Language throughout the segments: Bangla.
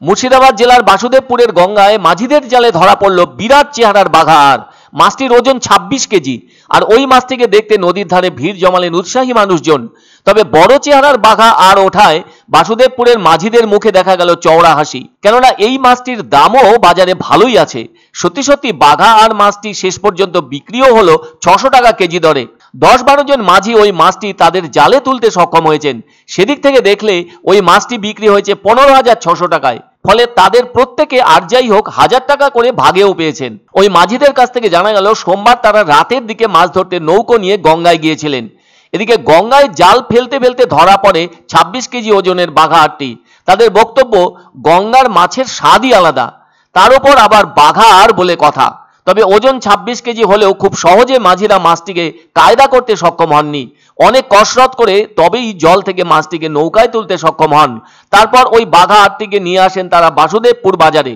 মুর্শিদাবাদ জেলার বাসুদেবপুরের গঙ্গায় মাঝিদের জালে ধরা পড়ল বিরাট চেহারার বাঘার। মাছটির ওজন 26 কেজি। আর ওই মাছটিকে দেখতে নদীর ধারে ভিড় জমালেন উৎসাহী মানুষজন। তবে বড় চেহারার বাঘা আর ওঠায় বাসুদেবপুরের মাঝিদের মুখে দেখা গেল চওড়া হাসি, কেননা এই মাছটির দামও বাজারে ভালোই আছে। সত্যি সত্যি বাঘা আর মাছটি শেষ পর্যন্ত বিক্রিও হলো 600 টাকা কেজি দরে। 10-12 জন মাঝি ওই মাছটি তাদের জালে তুলতে সক্ষম হয়েছেন। সেদিক থেকে দেখলে ওই মাছটি বিক্রি হয়েছে 15,600 টাকায়। ফলে তাদের প্রত্যেকে আর যাই হোক 1000 টাকা করে ভাগেও পেয়েছেন। ওই মাঝিদের কাছ থেকে জানা গেল সোমবার তারা রাতের দিকে মাছ ধরতে নৌকো নিয়ে গঙ্গায় গিয়েছিলেন। এদিকে গঙ্গায় জাল ফেলতে ফেলতে ধরা পড়ে 26 কেজি ওজনের বাঘাটি। তাদের বক্তব্য, গঙ্গার মাছের স্বাদই আলাদা, তার উপর আবার বাঘার বলে কথা। তবে ওজন 26 কেজি হলেও খুব সহজে মাঝিরা মাছটিকে কায়দা করতে সক্ষম হননি। অনেক কসরত করে তবেই জল থেকে মাছটিকে নৌকায় তুলতে সক্ষম হন। তারপর ওই বাঘা আটটিকে নিয়ে আসেন তারা বাসুদেবপুর বাজারে।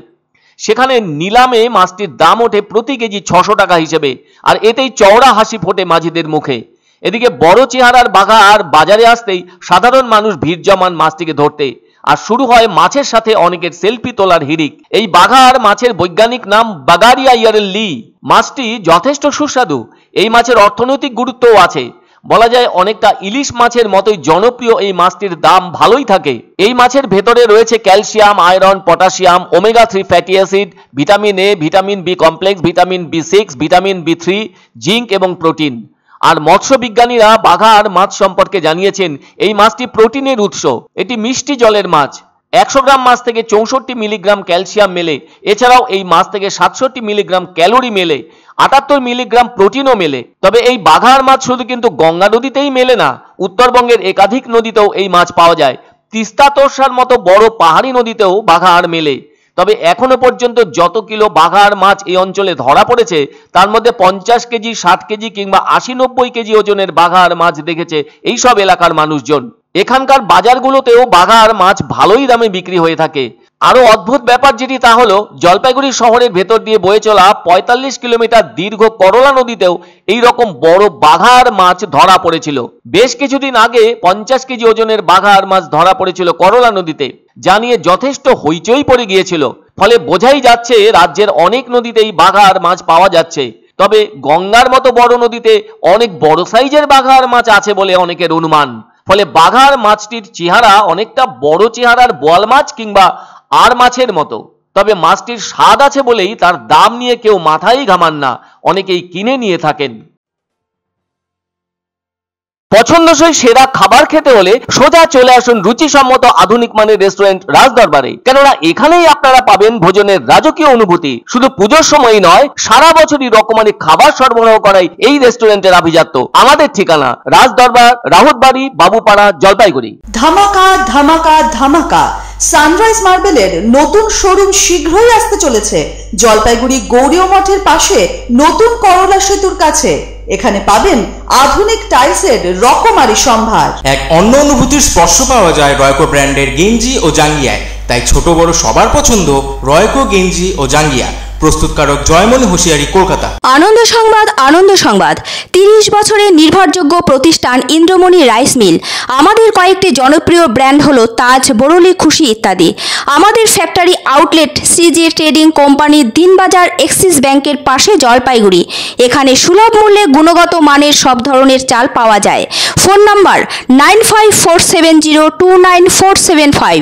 সেখানে নিলামে মাছটির দাম ওঠে প্রতি কেজি 600 টাকা হিসেবে। আর এতেই চওড়া হাসি ফোটে মাঝিদের মুখে। এদিকে বড় চেহারার বাঘা আর বাজারে আসতেই সাধারণ মানুষ ভিড় জমান মাছটিকে ধরতে। আর শুরু হয় মাছের সাথে অনেকের সেলফি তোলার হিড়িক। এই বাঘা আর মাছের বৈজ্ঞানিক নাম বাগারিয়া ইয়ারেল্লি। মাছটি যথেষ্ট সুস্বাদু। এই মাছের অর্থনৈতিক গুরুত্বও আছে। বলা যায় অনেকটা ইলিশ মাছের মতোই জনপ্রিয় এই মাছটির দাম ভালোই থাকে। এই মাছের ভেতরে রয়েছে calcium, iron, potassium, omega 3 fatty acid, vitamin A, vitamin B complex, vitamin B6, vitamin B3, zinc এবং প্রোটিন। আর মৎস্য বিজ্ঞানীরা বাঘা আর মাছ সম্পর্কে জানিয়েছেন এই মাছটি প্রোটিনের উৎস। এটি মিষ্টি জলের মাছ। 100 গ্রাম মাছ থেকে 64 মিলিগ্রাম ক্যালসিয়াম মেলে। এছাড়াও এই মাছ থেকে 67 মিলিগ্রাম ক্যালোরি মেলে, 78 মিলিগ্রাম প্রোটিনও মেলে। তবে এই বাঘার মাছ শুধু কিন্তু গঙ্গা নদীতেই মেলে না, উত্তরবঙ্গের একাধিক নদীতেও এই মাছ পাওয়া যায়। তিস্তা তোর্সার মতো বড় পাহাড়ি নদীতেও বাঘা আর মেলে। তবে এখনো পর্যন্ত যত কিলো বাঘা আর মাছ এই অঞ্চলে ধরা পড়েছে তার মধ্যে 50 কেজি, 60 কেজি কিংবা 80-90 কেজি ওজনের বাঘা আর মাছ দেখেছে এইসব এলাকার মানুষজন। এখানকার বাজারগুলোতেও বাঘা আর মাছ ভালোই দামে বিক্রি হয়ে থাকে। আরো অদ্ভুত ব্যাপার যেটি তা হলো, জলপাইগুড়ি শহরের ভেতর দিয়ে বয়ে চলা 45 কিলোমিটার দীর্ঘ করলা নদীতেও এই রকম বড় বাঘা আর মাছ ধরা পড়েছিল। বেশ কিছুদিন আগে 50 কেজি ওজনের বাঘা আর মাছ ধরা পড়েছিল করলা নদীতে, যা নিয়ে যথেষ্ট হইচই পড়ে গিয়েছিল। ফলে বোঝাই যাচ্ছে রাজ্যের অনেক নদীতেই বাঘা আর মাছ পাওয়া যাচ্ছে। তবে গঙ্গার মতো বড় নদীতে অনেক বড় সাইজের বাঘা আর মাছ আছে বলে অনেকের অনুমান। ফলে বাঘা আর মাছটির চেহারা অনেকটা বড় চেহারার বোয়াল মাছ কিংবা আর মাছের মতো। তবে মাছটির স্বাদ আছে বলেই তার দাম নিয়ে কেউ মাথায় ঘামান না, অনেকেই কিনে নিয়ে থাকেন। পছন্দসই সেরা খাবার খেতে হলে সোজা চলে আসুন রুচিসম্মত আধুনিক মানের রেস্টুরেন্ট রাজদরবারে। কেননা এখানেই আপনারা পাবেন ভোজনের রাজকীয় অনুভূতি। শুধু পুজোর সময়ই নয়, সারা বছরই রকমারি খাবার সরবরাহ করাই এই রেস্টুরেন্টের আভিজাত্য। আমাদের ঠিকানা রাজদরবার, রাহুতবাড়ি, বাবুপাড়া, জলপাইগুড়ি। ধামাকা ধামাকা ধামাকা! সানরাইজ মার্বেলের নতুন শোরুম শীঘ্রই আসতে চলেছে জলপাইগুড়ি গৌরীয় মঠের পাশে নতুন করলা সেতুর কাছে। এখানে পাবেন আধুনিক টাইলসের রকমারি সম্ভার। এক অন্য অনুভূতির স্পর্শ পাওয়া যায় রয়কো ব্র্যান্ডের গেঞ্জি ও জাঙ্গিয়ায়। তাই ছোট বড় সবার পছন্দ রয়কো গেঞ্জি ও জাঙ্গিয়া। প্রস্তুতকারক জয়মনি হোশিয়ারি, কলকাতা। আনন্দ সংবাদ, আনন্দ সংবাদ। 30 বছরের নির্ভরযোগ্য প্রতিষ্ঠান ইন্দ্রমণি রাইস মিল। আমাদের কয়েকটি জনপ্রিয় ব্র্যান্ড হলো তাজ, বরলি, খুশি ইত্যাদি। আমাদের factory outlet CG trading company, Dinbazar, axis ব্যাংকের পাশে, জলপাইগুড়ি। এখানে সুলভ মূল্যে গুণগত মানের সব ধরনের চাল পাওয়া যায়। Phone number 9547029475।